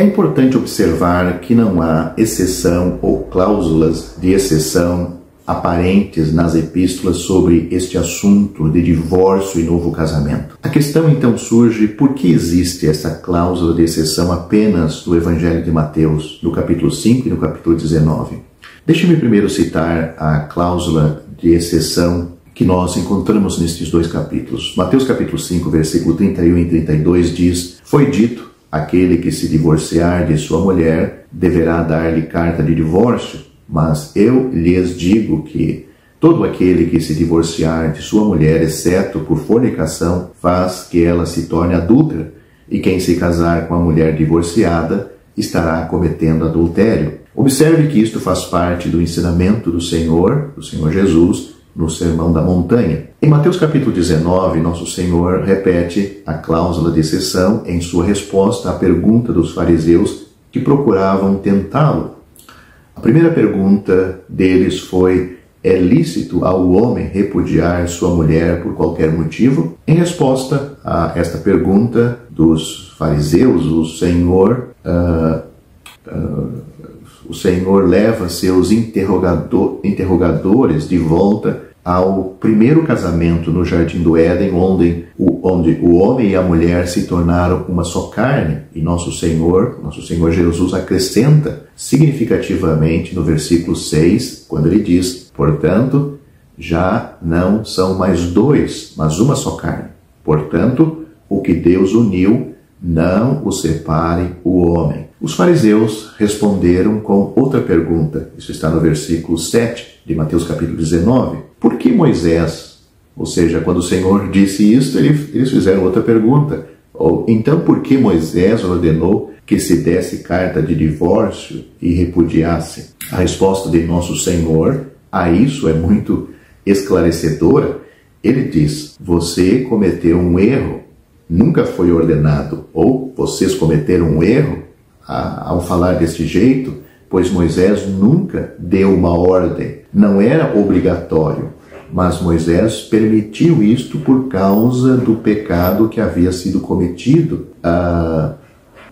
É importante observar que não há exceção ou cláusulas de exceção aparentes nas epístolas sobre este assunto de divórcio e novo casamento. A questão então surge: por que existe essa cláusula de exceção apenas no Evangelho de Mateus, no capítulo 5 e no capítulo 19? Deixe-me primeiro citar a cláusula de exceção que nós encontramos nestes dois capítulos. Mateus capítulo 5, versículo 31 e 32 diz: foi dito, aquele que se divorciar de sua mulher deverá dar-lhe carta de divórcio, mas eu lhes digo que todo aquele que se divorciar de sua mulher, exceto por fornicação, faz que ela se torne adúltera, e quem se casar com a mulher divorciada estará cometendo adultério. Observe que isto faz parte do ensinamento do Senhor Jesus, no Sermão da Montanha. Em Mateus capítulo 19, nosso Senhor repete a cláusula de exceção em sua resposta à pergunta dos fariseus que procuravam tentá-lo. A primeira pergunta deles foi: é lícito ao homem repudiar sua mulher por qualquer motivo? Em resposta a esta pergunta dos fariseus, o Senhor leva seus interrogadores de volta ao primeiro casamento no Jardim do Éden, onde o homem e a mulher se tornaram uma só carne, e nosso Senhor Jesus acrescenta significativamente no versículo 6, quando ele diz: portanto, já não são mais dois, mas uma só carne. Portanto, o que Deus uniu, não o separe o homem. Os fariseus responderam com outra pergunta. Isso está no versículo 7 de Mateus capítulo 19. Por que Moisés, ou seja, quando o Senhor disse isto, eles fizeram outra pergunta. Então, por que Moisés ordenou que se desse carta de divórcio e repudiasse? A resposta de nosso Senhor a isso é muito esclarecedora. Ele diz: você cometeu um erro, nunca foi ordenado, ou vocês cometeram um erro ao falar deste jeito, pois Moisés nunca deu uma ordem. Não era obrigatório, mas Moisés permitiu isto por causa do pecado que havia sido cometido.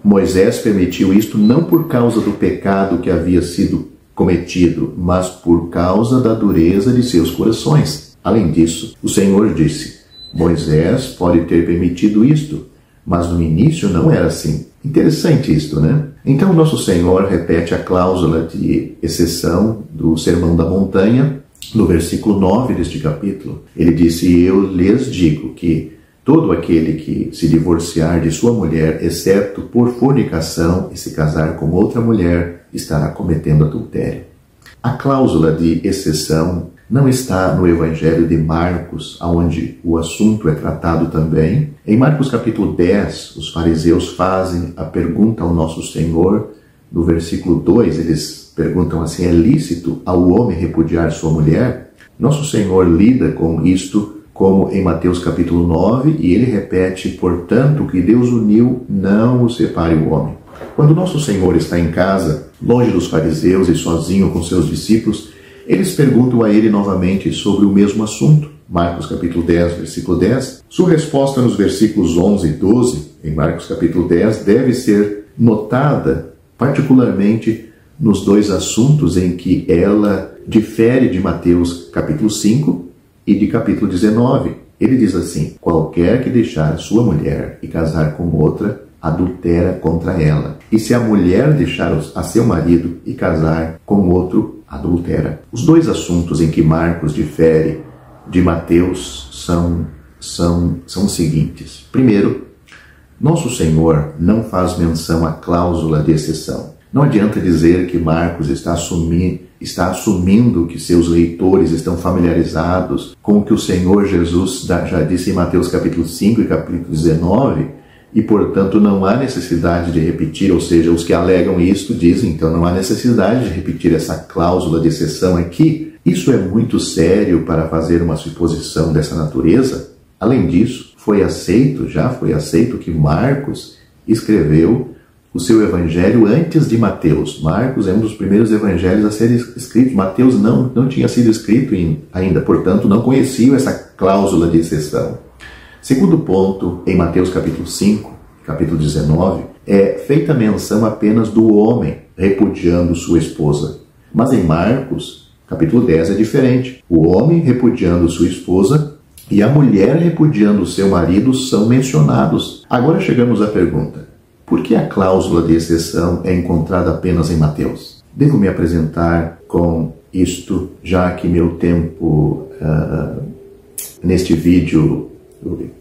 Moisés permitiu isto não por causa do pecado que havia sido cometido, mas por causa da dureza de seus corações. Além disso, o Senhor disse: Moisés pode ter permitido isto, mas no início não era assim. Interessante isto, né? Então, nosso Senhor repete a cláusula de exceção do Sermão da Montanha, no versículo 9 deste capítulo. Ele disse: eu lhes digo que todo aquele que se divorciar de sua mulher, exceto por fornicação, e se casar com outra mulher, estará cometendo adultério. A cláusula de exceção não está no Evangelho de Marcos, onde o assunto é tratado também. Em Marcos capítulo 10, os fariseus fazem a pergunta ao nosso Senhor. No versículo 2, eles perguntam assim: é lícito ao homem repudiar sua mulher? Nosso Senhor lida com isto como em Mateus capítulo 9, e ele repete: portanto, o que Deus uniu, não o separe o homem. Quando nosso Senhor está em casa, longe dos fariseus e sozinho com seus discípulos, eles perguntam a ele novamente sobre o mesmo assunto. Marcos capítulo 10, versículo 10. Sua resposta nos versículos 11 e 12, em Marcos capítulo 10, deve ser notada particularmente nos dois assuntos em que ela difere de Mateus capítulo 5 e de capítulo 19. Ele diz assim: qualquer que deixar sua mulher e casar com outra, adultera contra ela. E se a mulher deixar a seu marido e casar com outro, adultera. Os dois assuntos em que Marcos difere de Mateus são os seguintes. Primeiro, nosso Senhor não faz menção à cláusula de exceção. Não adianta dizer que Marcos está assumindo que seus leitores estão familiarizados com o que o Senhor Jesus já disse em Mateus capítulo 5 e capítulo 19, e, portanto, não há necessidade de repetir, ou seja, os que alegam isto dizem, então não há necessidade de repetir essa cláusula de exceção aqui. Isso é muito sério para fazer uma suposição dessa natureza. Além disso, já foi aceito que Marcos escreveu o seu evangelho antes de Mateus. Marcos é um dos primeiros evangelhos a ser escrito. Mateus não tinha sido escrito ainda, portanto, não conhecia essa cláusula de exceção. Segundo ponto, em Mateus capítulo 5, capítulo 19, é feita menção apenas do homem repudiando sua esposa. Mas em Marcos, capítulo 10, é diferente. O homem repudiando sua esposa e a mulher repudiando seu marido são mencionados. Agora chegamos à pergunta: por que a cláusula de exceção é encontrada apenas em Mateus? Devo me apresentar com isto, já que meu tempo neste vídeo...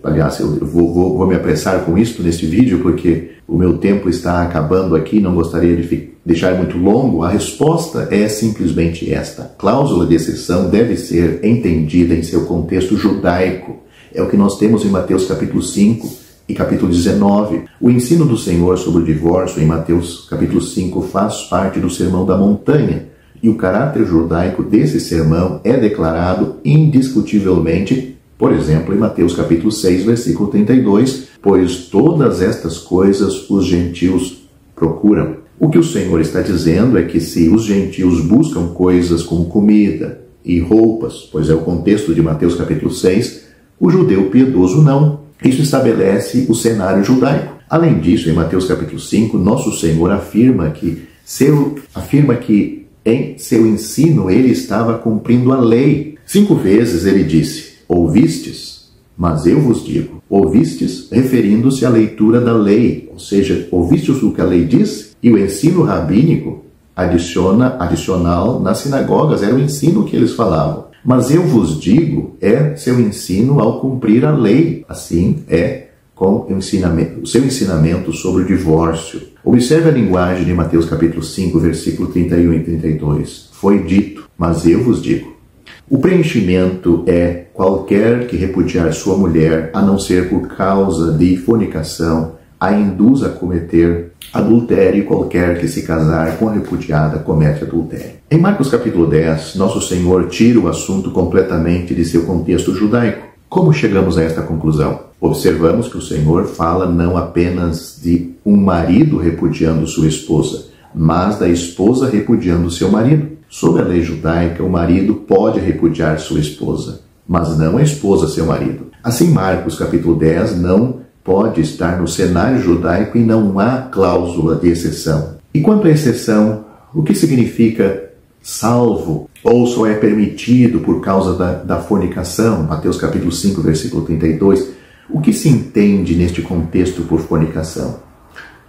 Aliás, eu vou me apressar com isto neste vídeo, porque o meu tempo está acabando aqui, não gostaria de deixar muito longo. A resposta é simplesmente esta: cláusula de exceção deve ser entendida em seu contexto judaico. É o que nós temos em Mateus capítulo 5 e capítulo 19. O ensino do Senhor sobre o divórcio em Mateus capítulo 5 faz parte do Sermão da Montanha, e o caráter judaico desse sermão é declarado indiscutivelmente, por exemplo, em Mateus capítulo 6, versículo 32, pois todas estas coisas os gentios procuram. O que o Senhor está dizendo é que se os gentios buscam coisas como comida e roupas, pois é o contexto de Mateus capítulo 6, o judeu piedoso não. Isso estabelece o cenário judaico. Além disso, em Mateus capítulo 5, nosso Senhor afirma que em seu ensino ele estava cumprindo a lei. 5 vezes ele disse: ouvistes, mas eu vos digo. Ouvistes, referindo-se à leitura da lei, ou seja, ouvistes o que a lei diz, e o ensino rabínico adicional nas sinagogas, era o ensino que eles falavam. Mas eu vos digo, é seu ensino ao cumprir a lei. Assim é com o seu ensinamento sobre o divórcio. Observe a linguagem de Mateus capítulo 5, versículo 31 e 32. Foi dito, mas eu vos digo. O preenchimento é qualquer que repudiar sua mulher, a não ser por causa de fornicação, a induz a cometer adultério, e qualquer que se casar com a repudiada comete adultério. Em Marcos capítulo 10, nosso Senhor tira o assunto completamente de seu contexto judaico. Como chegamos a esta conclusão? Observamos que o Senhor fala não apenas de um marido repudiando sua esposa, mas da esposa repudiando seu marido. Sob a lei judaica, o marido pode repudiar sua esposa, mas não a esposa seu marido. Assim, Marcos capítulo 10 não pode estar no cenário judaico e não há cláusula de exceção. E quanto à exceção, o que significa salvo ou só é permitido por causa da fornicação? Mateus capítulo 5, versículo 32. O que se entende neste contexto por fornicação?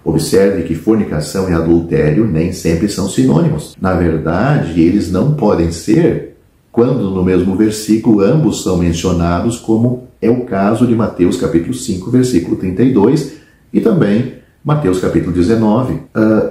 Observe que fornicação e adultério nem sempre são sinônimos. Na verdade, eles não podem ser quando no mesmo versículo ambos são mencionados, como é o caso de Mateus capítulo 5, versículo 32 e também Mateus capítulo 19.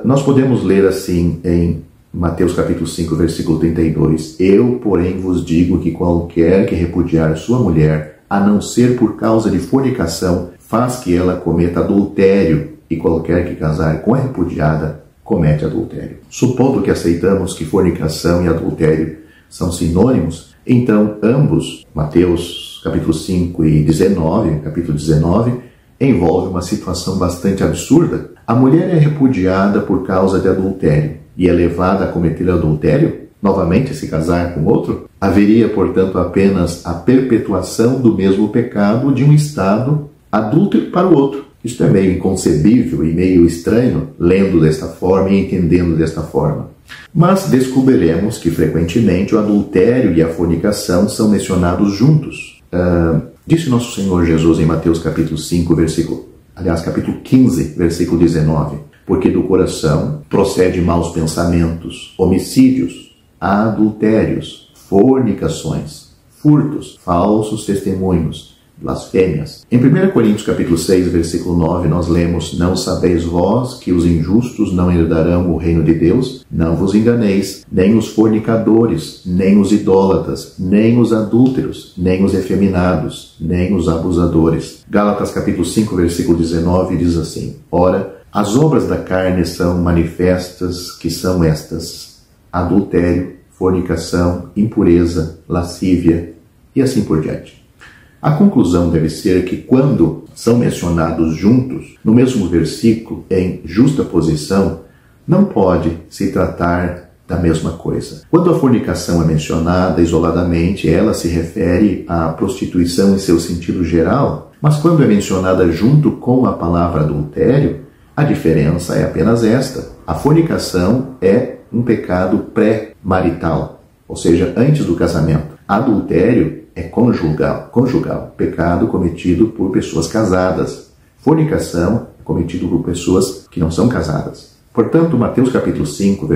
Nós podemos ler assim em Mateus capítulo 5, versículo 32. Eu, porém, vos digo que qualquer que repudiar sua mulher, a não ser por causa de fornicação, faz que ela cometa adultério, e qualquer que casar com a repudiada comete adultério. Supondo que aceitamos que fornicação e adultério são sinônimos, então ambos, Mateus capítulo 5 e 19, capítulo 19, envolve uma situação bastante absurda. A mulher é repudiada por causa de adultério e é levada a cometer adultério, novamente se casar com outro. Haveria, portanto, apenas a perpetuação do mesmo pecado de um estado adúltero para o outro. Isto é meio inconcebível e meio estranho, lendo desta forma e entendendo desta forma. Mas descobriremos que, frequentemente, o adultério e a fornicação são mencionados juntos. Disse nosso Senhor Jesus em Mateus capítulo 5, capítulo 15, versículo 19. Porque do coração procede maus pensamentos, homicídios, adultérios, fornicações, furtos, falsos testemunhos, blasfêmias. Em 1 Coríntios capítulo 6, versículo 9, nós lemos: não sabeis vós que os injustos não herdarão o reino de Deus? Não vos enganeis, nem os fornicadores, nem os idólatras, nem os adúlteros, nem os efeminados, nem os abusadores. Gálatas capítulo 5, versículo 19 diz assim: ora, as obras da carne são manifestas, que são estas: adultério, fornicação, impureza, lascívia e assim por diante. A conclusão deve ser que quando são mencionados juntos, no mesmo versículo, em justa posição, não pode se tratar da mesma coisa. Quando a fornicação é mencionada isoladamente, ela se refere à prostituição em seu sentido geral, mas quando é mencionada junto com a palavra adultério, A diferença é apenas esta: a fornicação é um pecado pré-marital, ou seja, antes do casamento. Adultério é conjugal, pecado cometido por pessoas casadas. Fornicação é cometido por pessoas que não são casadas. Portanto, Mateus capítulo 5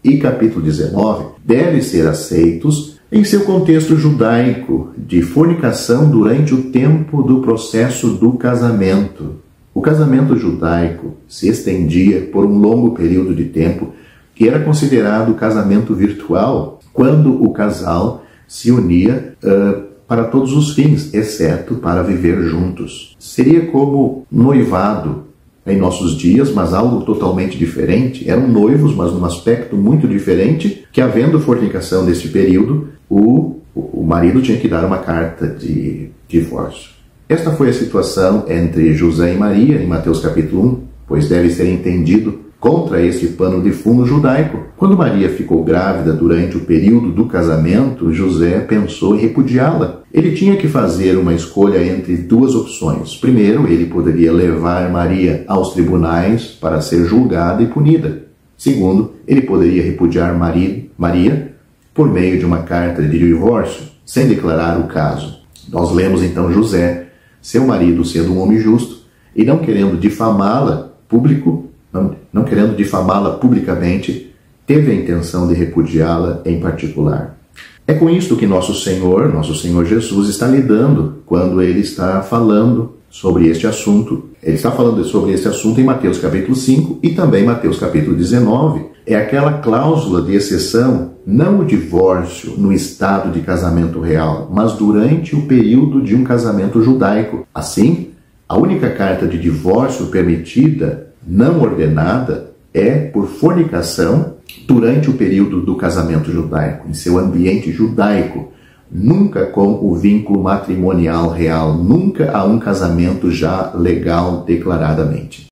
e capítulo 19 devem ser aceitos em seu contexto judaico de fornicação durante o tempo do processo do casamento. O casamento judaico se estendia por um longo período de tempo que era considerado casamento virtual, quando o casal se unia para todos os fins, exceto para viver juntos. Seria como noivado em nossos dias, mas algo totalmente diferente. Eram noivos, mas num aspecto muito diferente, que havendo fornicação neste período, o marido tinha que dar uma carta de divórcio. Esta foi a situação entre José e Maria, em Mateus capítulo 1, pois deve ser entendido contra este pano de fundo judaico. Quando Maria ficou grávida durante o período do casamento, José pensou em repudiá-la. Ele tinha que fazer uma escolha entre duas opções. Primeiro, ele poderia levar Maria aos tribunais para ser julgada e punida. Segundo, ele poderia repudiar Maria por meio de uma carta de divórcio, sem declarar o caso. Nós lemos então José, seu marido sendo um homem justo, e não querendo difamá-la publicamente, teve a intenção de repudiá-la em particular. É com isto que nosso Senhor Jesus está lidando quando ele está falando sobre este assunto. Ele está falando sobre este assunto em Mateus capítulo 5 e também Mateus capítulo 19. É aquela cláusula de exceção, não o divórcio no estado de casamento real, mas durante o período de um casamento judaico. Assim, a única carta de divórcio permitida, não ordenada, é por fornicação durante o período do casamento judaico, em seu ambiente judaico, nunca com o vínculo matrimonial real, nunca há um casamento já legal declaradamente.